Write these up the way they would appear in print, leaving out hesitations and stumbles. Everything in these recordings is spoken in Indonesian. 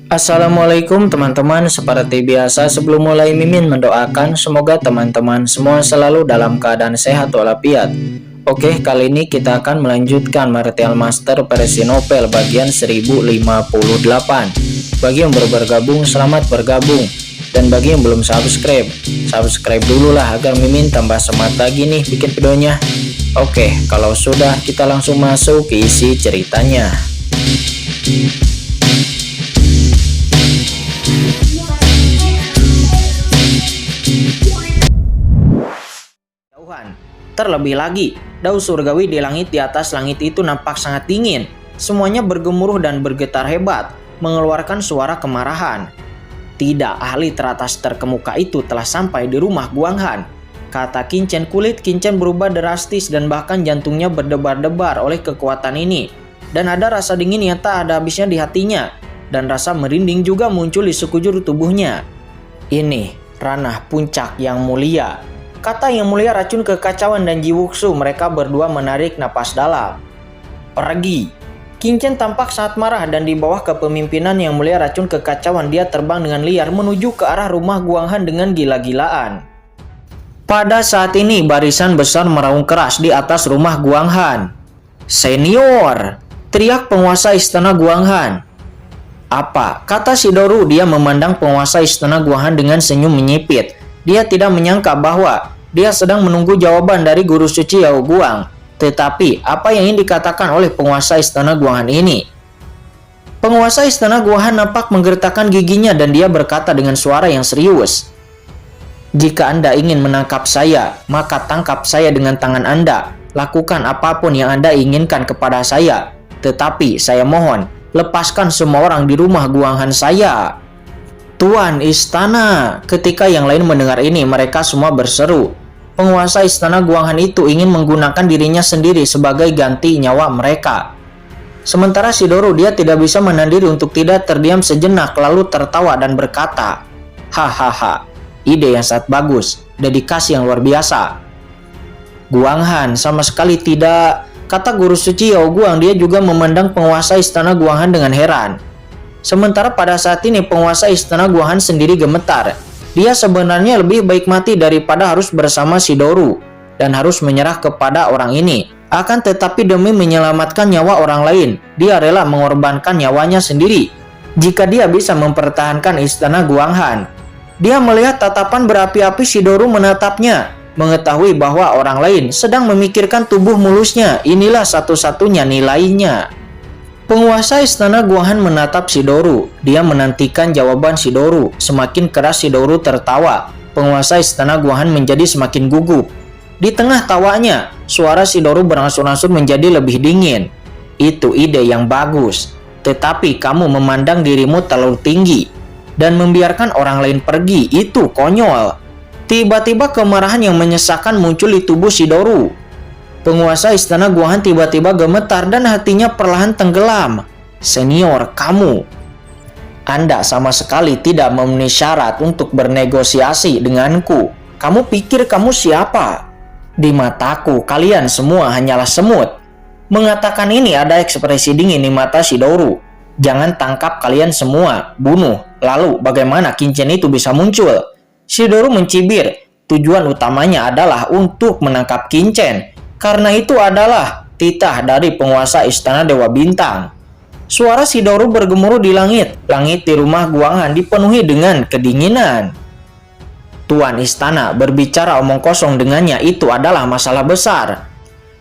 Assalamualaikum teman-teman, seperti biasa sebelum mulai Mimin mendoakan semoga teman-teman semua selalu dalam keadaan sehat walafiat. Oke, kali ini kita akan melanjutkan Martial Master versi novel bagian 1058. Bagi yang baru bergabung, selamat bergabung. Dan bagi yang belum subscribe, subscribe dulu lah agar Mimin tambah semangat lagi nih bikin videonya. Oke, kalau sudah kita langsung masuk ke isi ceritanya. Terlebih lagi, daun surgawi di langit di atas langit itu nampak sangat dingin. Semuanya bergemuruh dan bergetar hebat, mengeluarkan suara kemarahan. Tidak, ahli teratas terkemuka itu telah sampai di rumah Guanghan. Kata Qinchen, kulit Qinchen berubah drastis dan bahkan jantungnya berdebar-debar oleh kekuatan ini. Dan ada rasa dingin yang tak ada habisnya di hatinya. Dan rasa merinding juga muncul di sekujur tubuhnya. Ini ranah puncak yang mulia. Kata yang mulia racun kekacauan dan jiwuksu. Mereka berdua menarik napas dalam. Pergi. Qinchen tampak sangat marah dan di bawah kepemimpinan yang mulia racun kekacauan dia terbang dengan liar menuju ke arah rumah Guanghan dengan gila-gilaan. Pada saat ini barisan besar meraung keras di atas rumah Guanghan. Senior! Teriak penguasa istana Guanghan. Apa? Kata Shidoryu. Dia memandang penguasa istana Guanghan dengan senyum menyipit. Dia tidak menyangka bahwa dia sedang menunggu jawaban dari guru suci Yao Guang. Tetapi, apa yang ingin dikatakan oleh penguasa istana Guanghan ini? Penguasa istana Guanghan nampak menggertakkan giginya dan dia berkata dengan suara yang serius. Jika Anda ingin menangkap saya, maka tangkap saya dengan tangan Anda. Lakukan apapun yang Anda inginkan kepada saya. Tetapi, saya mohon, lepaskan semua orang di rumah Guanghan saya. Tuan istana. Ketika yang lain mendengar ini, mereka semua berseru. Penguasa istana Guanghan itu ingin menggunakan dirinya sendiri sebagai ganti nyawa mereka. Sementara Shidoryu dia tidak bisa menahan diri untuk tidak terdiam sejenak lalu tertawa dan berkata, hahaha, ide yang sangat bagus, dedikasi yang luar biasa. Guanghan sama sekali tidak, kata guru suci Yao Guang. Dia juga memandang penguasa istana Guanghan dengan heran. Sementara pada saat ini penguasa istana Guanghan sendiri gemetar. Dia sebenarnya lebih baik mati daripada harus bersama Shidoryu dan harus menyerah kepada orang ini. Akan tetapi demi menyelamatkan nyawa orang lain, dia rela mengorbankan nyawanya sendiri. Jika dia bisa mempertahankan istana Guanghan. Dia melihat tatapan berapi-api Shidoryu menatapnya, mengetahui bahwa orang lain sedang memikirkan tubuh mulusnya. Inilah satu-satunya nilainya. Penguasa istana Guanghan menatap Shidoryu. Dia menantikan jawaban Shidoryu. Semakin keras Shidoryu tertawa. Penguasa istana Guanghan menjadi semakin gugup. Di tengah tawanya, suara Shidoryu berangsur-angsur menjadi lebih dingin. Itu ide yang bagus. Tetapi kamu memandang dirimu terlalu tinggi dan membiarkan orang lain pergi. Itu konyol. Tiba-tiba kemarahan yang menyesakan muncul di tubuh Shidoryu. Penguasa istana Guanghan tiba-tiba gemetar dan hatinya perlahan tenggelam. Senior, kamu. Anda sama sekali tidak memenuhi syarat untuk bernegosiasi denganku. Kamu pikir kamu siapa? Di mataku, kalian semua hanyalah semut. Mengatakan ini ada ekspresi dingin di mata Shidoryu. Jangan tangkap kalian semua, bunuh. Lalu bagaimana Qinchen itu bisa muncul? Shidoryu mencibir. Tujuan utamanya adalah untuk menangkap Qinchen. Karena itu adalah titah dari penguasa istana Dewa Bintang. Suara Shidoryu bergemuruh di langit. Langit di rumah Guanghan dipenuhi dengan kedinginan. Tuan istana, berbicara omong kosong dengannya itu adalah masalah besar.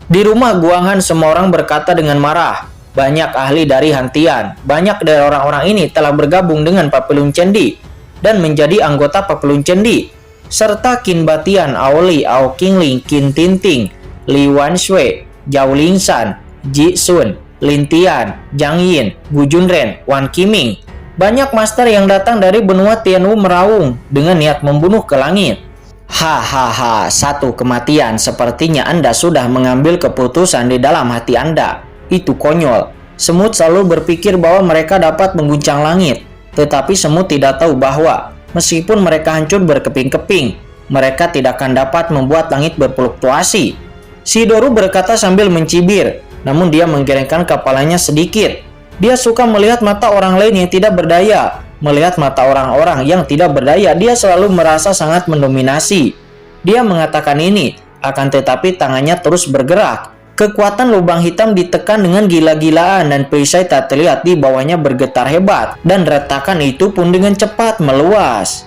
Di rumah Guanghan semua orang berkata dengan marah. Banyak ahli dari Hantian, banyak dari orang-orang ini telah bergabung dengan Papillon Cendi dan menjadi anggota Papillon Cendi. Serta Qin Batian, Aoli, Ao Qingling, Qin Tinting, Li Wanshui, Zhao Lingshan, Ji Sun, Lin Tian, Zhang Yin, Gu Junren, Wan Qiming. Banyak master yang datang dari benua Tianwu meraung dengan niat membunuh ke langit. Hahaha, satu kematian. Sepertinya Anda sudah mengambil keputusan di dalam hati Anda. Itu konyol. Semut selalu berpikir bahwa mereka dapat mengguncang langit. Tetapi semut tidak tahu bahwa meskipun mereka hancur berkeping-keping, mereka tidak akan dapat membuat langit berfluktuasi. Shidoryu berkata sambil mencibir, namun dia menggelengkan kepalanya sedikit. Dia suka melihat mata orang lain yang tidak berdaya. Melihat mata orang-orang yang tidak berdaya, dia selalu merasa sangat mendominasi. Dia mengatakan ini, akan tetapi tangannya terus bergerak. Kekuatan lubang hitam ditekan dengan gila-gilaan dan perisai tak terlihat di bawahnya bergetar hebat. Dan retakan itu pun dengan cepat meluas.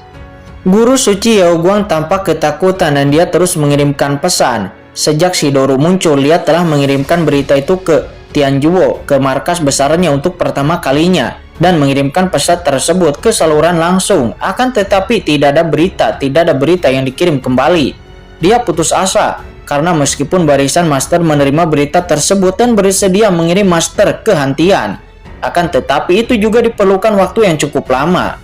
Guru suci Yao Guang tampak ketakutan dan dia terus mengirimkan pesan. Sejak Shidori muncul, dia telah mengirimkan berita itu ke Tianjuo, ke markas besarnya untuk pertama kalinya, dan mengirimkan pesan tersebut ke saluran langsung. Akan tetapi tidak ada berita yang dikirim kembali. Dia putus asa karena meskipun barisan master menerima berita tersebut dan bersedia mengirim master ke Hantian, akan tetapi itu juga diperlukan waktu yang cukup lama.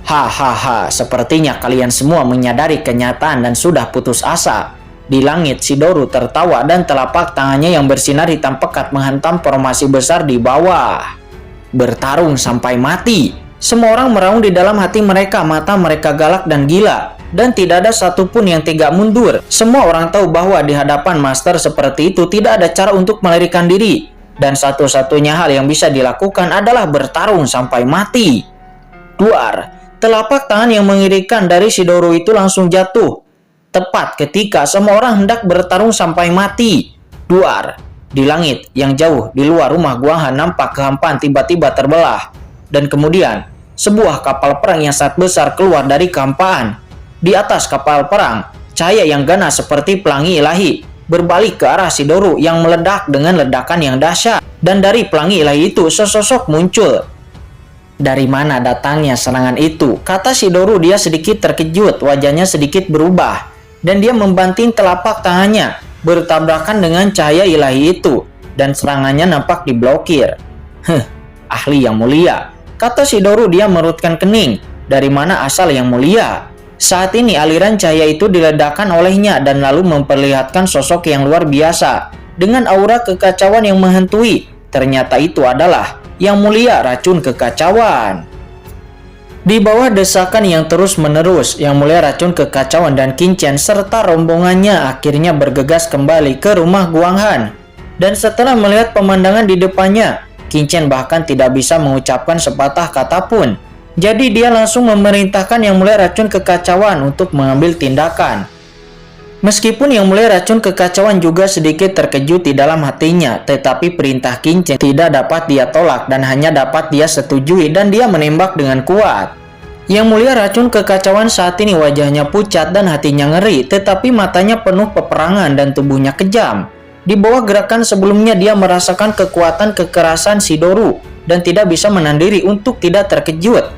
Hahaha, sepertinya kalian semua menyadari kenyataan dan sudah putus asa. Di langit, Shidori tertawa dan telapak tangannya yang bersinar hitam pekat menghantam formasi besar di bawah. Bertarung sampai mati. Semua orang meraung di dalam hati mereka, mata mereka galak dan gila. Dan tidak ada satupun yang tega mundur. Semua orang tahu bahwa di hadapan master seperti itu tidak ada cara untuk melarikan diri. Dan satu-satunya hal yang bisa dilakukan adalah bertarung sampai mati. Duar, telapak tangan yang mengerikan dari Shidori itu langsung jatuh. Tepat ketika semua orang hendak bertarung sampai mati. Duar, di langit yang jauh di luar rumah Guanghan nampak kehampaan tiba-tiba terbelah. Dan kemudian, sebuah kapal perang yang sangat besar keluar dari kehampaan. Di atas kapal perang, cahaya yang ganas seperti pelangi ilahi berbalik ke arah Shidori yang meledak dengan ledakan yang dahsyat. Dan dari pelangi ilahi itu sesosok muncul. Dari mana datangnya serangan itu? Kata Shidori. Dia sedikit terkejut, wajahnya sedikit berubah. Dan dia membanting telapak tangannya bertabrakan dengan cahaya ilahi itu. Dan serangannya nampak diblokir. Ahli yang mulia, kata Shidori. Dia merutkan kening. Dari mana asal yang mulia? Saat ini aliran cahaya itu diledakkan olehnya dan lalu memperlihatkan sosok yang luar biasa. Dengan aura kekacauan yang menghantui. Ternyata itu adalah Yang Mulia Racun Kekacauan. Di bawah desakan yang terus-menerus, Yang Mulia Racun Kekacauan dan Qin Chen serta rombongannya akhirnya bergegas kembali ke rumah Guanghan. Dan setelah melihat pemandangan di depannya, Qin Chen bahkan tidak bisa mengucapkan sepatah kata pun. Jadi dia langsung memerintahkan Yang Mulia Racun Kekacauan untuk mengambil tindakan. Meskipun Yang Mulia Racun Kekacauan juga sedikit terkejut di dalam hatinya, tetapi perintah Qin Chen tidak dapat dia tolak dan hanya dapat dia setujui, dan dia menembak dengan kuat. Yang Mulia Racun Kekacauan saat ini wajahnya pucat dan hatinya ngeri, tetapi matanya penuh peperangan dan tubuhnya kejam. Di bawah gerakan sebelumnya dia merasakan kekuatan kekerasan Shidori dan tidak bisa menahan diri untuk tidak terkejut.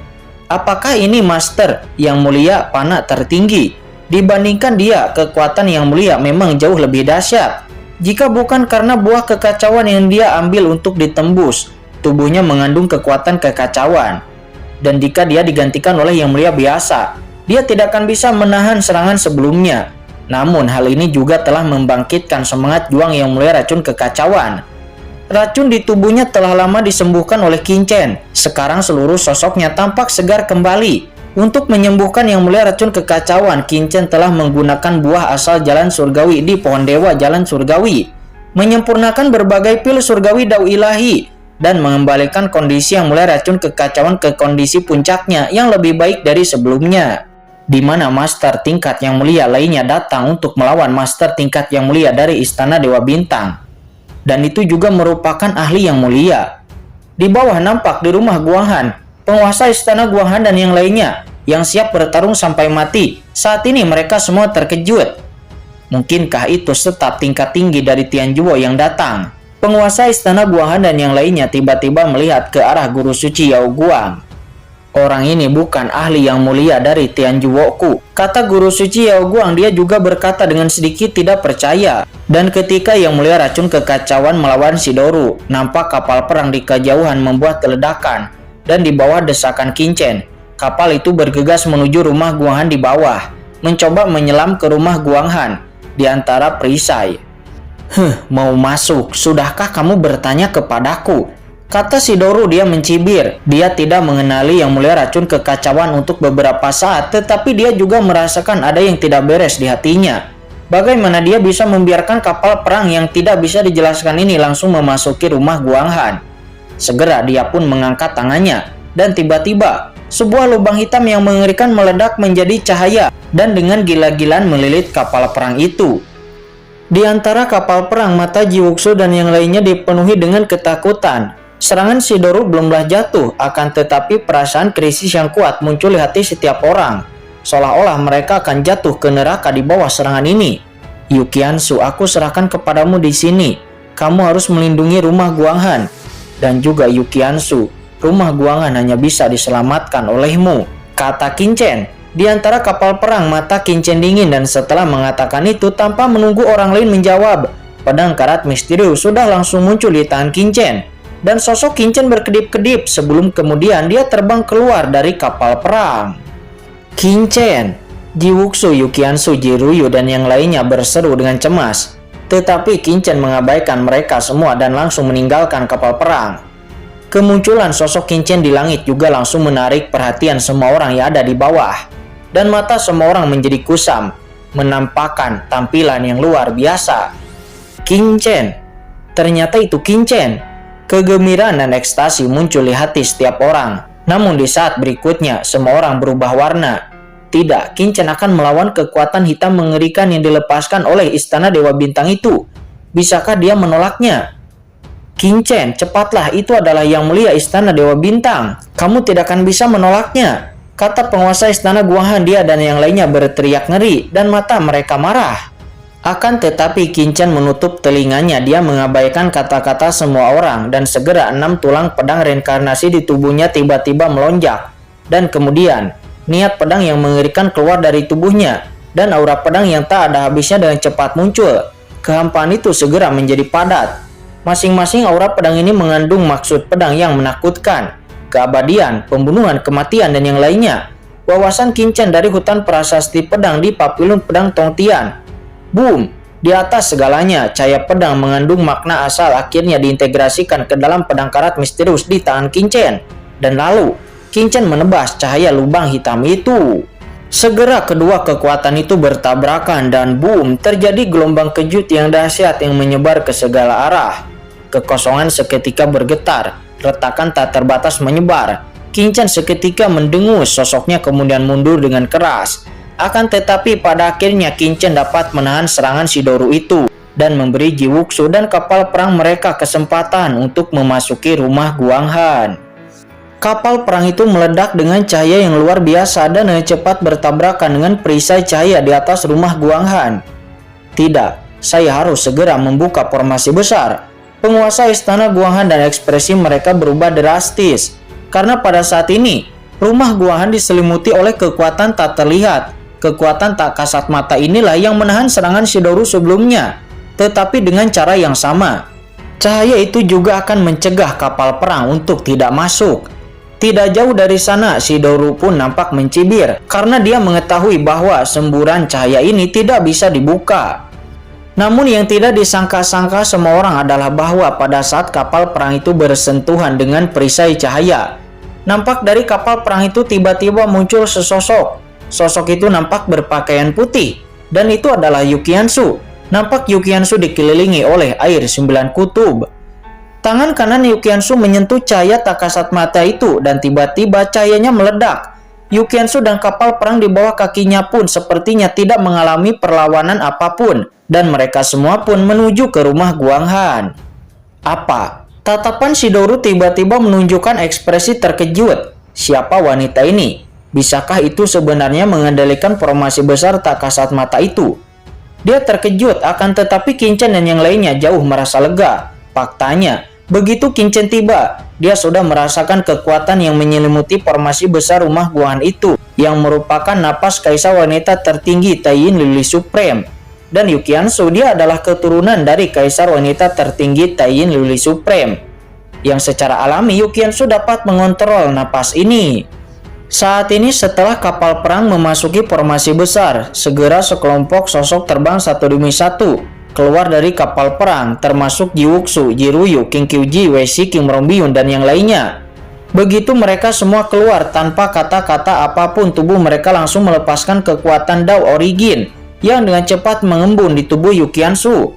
Apakah ini Master Yang Mulia Panah tertinggi? Dibandingkan dia, kekuatan Yang Mulia memang jauh lebih dahsyat. Jika bukan karena buah kekacauan yang dia ambil untuk ditembus, tubuhnya mengandung kekuatan kekacauan. Dan jika dia digantikan oleh Yang Mulia biasa, dia tidak akan bisa menahan serangan sebelumnya. Namun hal ini juga telah membangkitkan semangat juang Yang Mulia Racun Kekacauan. Racun di tubuhnya telah lama disembuhkan oleh Qin Chen. Sekarang seluruh sosoknya tampak segar kembali. Untuk menyembuhkan Yang Mulia Racun Kekacauan, Qin Chen telah menggunakan buah asal jalan surgawi di pohon dewa jalan surgawi, menyempurnakan berbagai pil surgawi dao ilahi, dan mengembalikan kondisi Yang Mulia Racun Kekacauan ke kondisi puncaknya yang lebih baik dari sebelumnya. Di mana master tingkat Yang Mulia lainnya datang untuk melawan master tingkat Yang Mulia dari Istana Dewa Bintang. Dan itu juga merupakan ahli Yang Mulia. Di bawah nampak di rumah Guanghan, penguasa Istana Guanghan dan yang lainnya yang siap bertarung sampai mati. Saat ini mereka semua terkejut. Mungkinkah itu staf tingkat tinggi dari Tianjuo yang datang? Penguasa Istana Guanghan dan yang lainnya tiba-tiba melihat ke arah guru suci Yao Guang. Orang ini bukan ahli Yang Mulia dari Tianjuo-ku, kata guru suci Yao Guang. Dia juga berkata dengan sedikit tidak percaya. Dan ketika Yang Mulia Racun Kekacauan melawan Shidori, nampak kapal perang di kejauhan membuat ledakan. Dan di bawah desakan Qin Chen, kapal itu bergegas menuju rumah Guanghan di bawah, mencoba menyelam ke rumah Guanghan di antara perisai. Mau masuk? Sudahkah kamu bertanya kepadaku? Kata Shidori. Dia mencibir. Dia tidak mengenali Yang Mulia Racun Kekacauan untuk beberapa saat, tetapi dia juga merasakan ada yang tidak beres di hatinya. Bagaimana dia bisa membiarkan kapal perang yang tidak bisa dijelaskan ini langsung memasuki rumah Guanghan? Segera dia pun mengangkat tangannya, dan tiba-tiba sebuah lubang hitam yang mengerikan meledak menjadi cahaya dan dengan gila-gilaan melilit kapal perang itu. Di antara kapal perang, mata Jiwuxu dan yang lainnya dipenuhi dengan ketakutan. Serangan Shidori belumlah jatuh, akan tetapi perasaan krisis yang kuat muncul di hati setiap orang. Seolah-olah mereka akan jatuh ke neraka di bawah serangan ini. Yukiansu, aku serahkan kepadamu di sini. Kamu harus melindungi rumah Guanghan. Dan juga Yukiansu, rumah Guanghan hanya bisa diselamatkan olehmu, kata Qinchen. Di antara kapal perang, mata Qinchen dingin dan setelah mengatakan itu tanpa menunggu orang lain menjawab, pedang karat misterius sudah langsung muncul di tangan Qinchen. Dan sosok Qinchen berkedip-kedip sebelum kemudian dia terbang keluar dari kapal perang. Qinchen, Jiwuxu, Yukiansu, Jiruyu dan yang lainnya berseru dengan cemas. Tetapi Qinchen mengabaikan mereka semua dan langsung meninggalkan kapal perang. Kemunculan sosok Qinchen di langit juga langsung menarik perhatian semua orang yang ada di bawah. Dan mata semua orang menjadi kusam, menampakkan tampilan yang luar biasa. Qinchen, ternyata itu Qinchen. Kegembiraan dan ekstasi muncul di hati setiap orang. Namun di saat berikutnya, semua orang berubah warna. Tidak, Qinchen akan melawan kekuatan hitam mengerikan yang dilepaskan oleh Istana Dewa Bintang itu. Bisakah dia menolaknya? Qinchen, cepatlah, itu adalah yang mulia Istana Dewa Bintang. Kamu tidak akan bisa menolaknya, kata penguasa Istana Guanghan. Dia dan yang lainnya berteriak ngeri dan mata mereka marah. Akan tetapi Qinchen menutup telinganya. Dia mengabaikan kata-kata semua orang dan segera 6 tulang pedang reinkarnasi di tubuhnya tiba-tiba melonjak. Dan kemudian niat pedang yang mengerikan keluar dari tubuhnya dan aura pedang yang tak ada habisnya dengan cepat muncul. Kehampaan itu segera menjadi padat. Masing-masing aura pedang ini mengandung maksud pedang yang menakutkan, keabadian, pembunuhan, kematian, dan yang lainnya. Wawasan Qinchen dari hutan prasasti pedang di Papilun Pedang Tongtian. Boom! Di atas segalanya, cahaya pedang mengandung makna asal akhirnya diintegrasikan ke dalam pedang karat misterius di tangan Qinchen. Dan lalu, Qinchen menebas cahaya lubang hitam itu. Segera kedua kekuatan itu bertabrakan dan boom, terjadi gelombang kejut yang dahsyat yang menyebar ke segala arah. Kekosongan seketika bergetar. Retakan tak terbatas menyebar. Qinchen seketika mendengus, sosoknya kemudian mundur dengan keras. Akan tetapi pada akhirnya Qinchen dapat menahan serangan Shidori itu dan memberi Jiwuxu dan kapal perang mereka kesempatan untuk memasuki rumah Guanghan. Kapal perang itu meledak dengan cahaya yang luar biasa dan dengan cepat bertabrakan dengan perisai cahaya di atas rumah Guanghan. Tidak, saya harus segera membuka formasi besar. Penguasa istana Guanghan dan ekspresi mereka berubah drastis. Karena pada saat ini, rumah Guanghan diselimuti oleh kekuatan tak terlihat. Kekuatan tak kasat mata inilah yang menahan serangan Shidori sebelumnya. Tetapi dengan cara yang sama, cahaya itu juga akan mencegah kapal perang untuk tidak masuk. Tidak jauh dari sana, Shidori pun nampak mencibir karena dia mengetahui bahwa semburan cahaya ini tidak bisa dibuka. Namun yang tidak disangka-sangka semua orang adalah bahwa pada saat kapal perang itu bersentuhan dengan perisai cahaya, nampak dari kapal perang itu tiba-tiba muncul sesosok. Sosok itu nampak berpakaian putih, dan itu adalah Yukiansu. Nampak Yukiansu dikelilingi oleh air 9 kutub. Tangan kanan Yukiansu menyentuh cahaya tak kasat mata itu, dan tiba-tiba cahayanya meledak. Yukiansu dan kapal perang di bawah kakinya pun sepertinya tidak mengalami perlawanan apapun, dan mereka semua pun menuju ke rumah Guanghan. Apa? Tatapan Shidori tiba-tiba menunjukkan ekspresi terkejut. Siapa wanita ini? Bisakah itu sebenarnya mengendalikan formasi besar tak kasat mata itu? Dia terkejut, akan tetapi Qinchen dan yang lainnya jauh merasa lega. Faktanya, begitu Qinchen tiba, dia sudah merasakan kekuatan yang menyelimuti formasi besar rumah Guanghan itu, yang merupakan napas kaisar wanita tertinggi Taiyin Lili Supreme. Dan Yukiansu, dia adalah keturunan dari kaisar wanita tertinggi Taiyin Lili Supreme, yang secara alami Yukiansu dapat mengontrol napas ini. Saat ini setelah kapal perang memasuki formasi besar, segera sekelompok sosok terbang satu demi satu keluar dari kapal perang, termasuk Jiwuxu, Jiruyu, King Kyuji, Weishi, King Rombyun, dan yang lainnya. Begitu mereka semua keluar tanpa kata-kata apapun, tubuh mereka langsung melepaskan kekuatan Dao Origin yang dengan cepat mengembun di tubuh Yukiansu.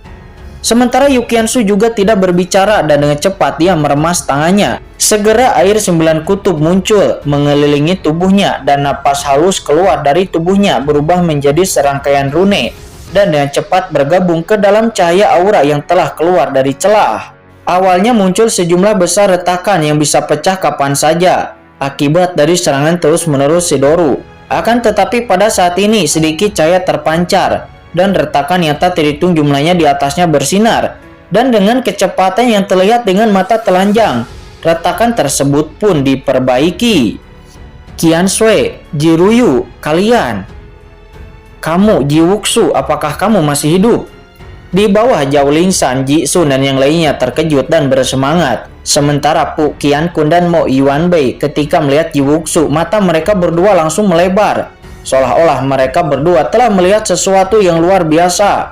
Sementara Yukiansu juga tidak berbicara dan dengan cepat dia meremas tangannya. Segera air 9 kutub muncul mengelilingi tubuhnya dan napas halus keluar dari tubuhnya berubah menjadi serangkaian rune dan dengan cepat bergabung ke dalam cahaya aura yang telah keluar dari celah. Awalnya muncul sejumlah besar retakan yang bisa pecah kapan saja akibat dari serangan terus-menerus Shidori. Akan tetapi pada saat ini sedikit cahaya terpancar dan retakan yang tak terhitung jumlahnya di atasnya bersinar, dan dengan kecepatan yang terlihat dengan mata telanjang, retakan tersebut pun diperbaiki. Qianshui, Jiruyu, kalian. Kamu, Jiwuxu, apakah kamu masih hidup? Di bawah Zhao Lingshan, Jixun dan yang lainnya terkejut dan bersemangat. Sementara Pu Qiankun dan Mo Yuanbei ketika melihat Jiwuxu, mata mereka berdua langsung melebar. Seolah-olah mereka berdua telah melihat sesuatu yang luar biasa.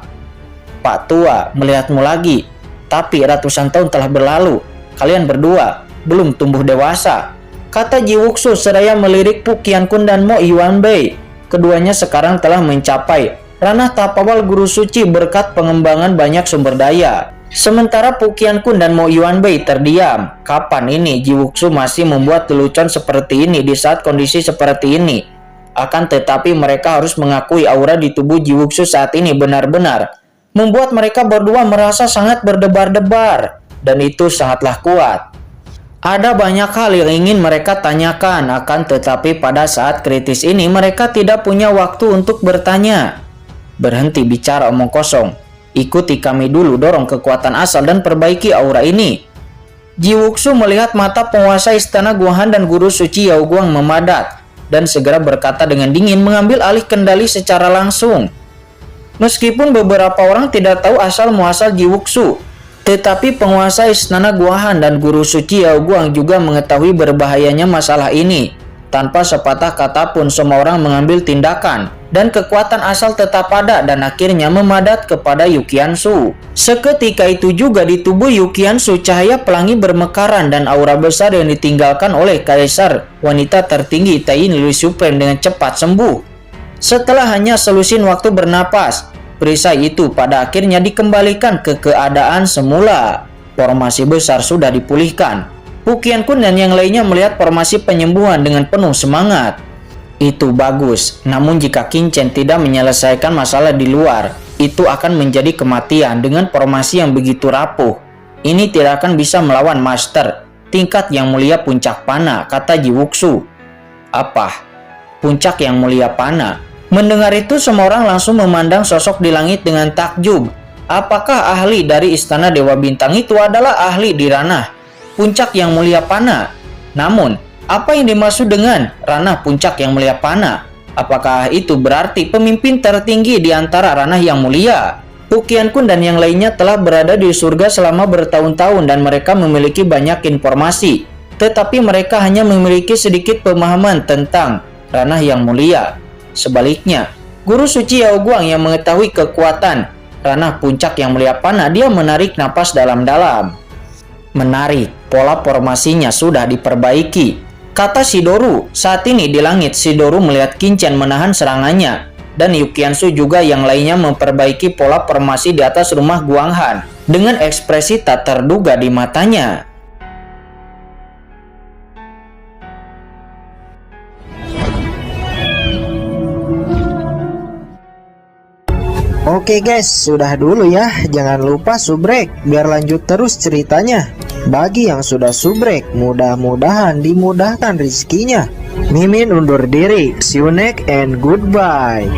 Pak Tua, melihatmu lagi. Tapi ratusan tahun telah berlalu. Kalian berdua belum tumbuh dewasa, kata Jiwuxu seraya melirik Pu Qiankun dan Mo Yuanbei. Keduanya sekarang telah mencapai ranah tahap awal guru suci berkat pengembangan banyak sumber daya. Sementara Pu Qiankun dan Mo Yuanbei terdiam. Kapan ini Jiwuxu masih membuat lelucon seperti ini di saat kondisi seperti ini? Akan tetapi mereka harus mengakui aura di tubuh Jiwuxu saat ini benar-benar membuat mereka berdua merasa sangat berdebar-debar, dan itu sangatlah kuat. Ada banyak hal yang ingin mereka tanyakan, akan tetapi pada saat kritis ini mereka tidak punya waktu untuk bertanya. Berhenti bicara omong kosong. Ikuti kami dulu, dorong kekuatan asal dan perbaiki aura ini. Jiwuxu melihat mata penguasa istana Guanghan dan guru suci Yao Guang memadat, dan segera berkata dengan dingin mengambil alih kendali secara langsung. Meskipun beberapa orang tidak tahu asal muasal Jiwuxu, tetapi penguasa istana Guanghan dan guru suci Yao Guang juga mengetahui berbahayanya masalah ini. Tanpa sepatah kata pun semua orang mengambil tindakan, dan kekuatan asal tetap ada dan akhirnya memadat kepada Yukiansu. Seketika itu juga di tubuh Yukiansu cahaya pelangi bermekaran dan aura besar yang ditinggalkan oleh kaisar wanita tertinggi Tain Lui Supreme dengan cepat sembuh. Setelah hanya selusin waktu bernapas, perisai itu pada akhirnya dikembalikan ke keadaan semula. Formasi besar sudah dipulihkan. Pu Qiankun dan yang lainnya melihat formasi penyembuhan dengan penuh semangat. Itu bagus, namun jika Qin Chen tidak menyelesaikan masalah di luar, itu akan menjadi kematian dengan formasi yang begitu rapuh. Ini tidak akan bisa melawan Master tingkat yang mulia puncak pana, kata Jiwuxu. Apa? Puncak yang mulia pana? Mendengar itu semua orang langsung memandang sosok di langit dengan takjub. Apakah ahli dari istana Dewa Bintang itu adalah ahli di ranah puncak yang mulia pana? Namun, apa yang dimaksud dengan ranah puncak yang mulia pana? Apakah itu berarti pemimpin tertinggi di antara ranah yang mulia? Pu Qiankun dan yang lainnya telah berada di surga selama bertahun-tahun dan mereka memiliki banyak informasi. Tetapi mereka hanya memiliki sedikit pemahaman tentang ranah yang mulia. Sebaliknya, guru suci Yao Guang yang mengetahui kekuatan ranah puncak yang mulia pana, dia menarik napas dalam-dalam. Menarik, pola formasinya sudah diperbaiki, kata Shidori. Saat ini di langit, Shidori melihat Qin Chen menahan serangannya, dan Yukiansu juga yang lainnya memperbaiki pola formasi di atas rumah Guanghan dengan ekspresi tak terduga di matanya. Oke guys, sudah dulu ya. Jangan lupa subrek biar lanjut terus ceritanya. Bagi yang sudah subrek, mudah-mudahan dimudahkan rezekinya. Mimin undur diri. See you next and goodbye.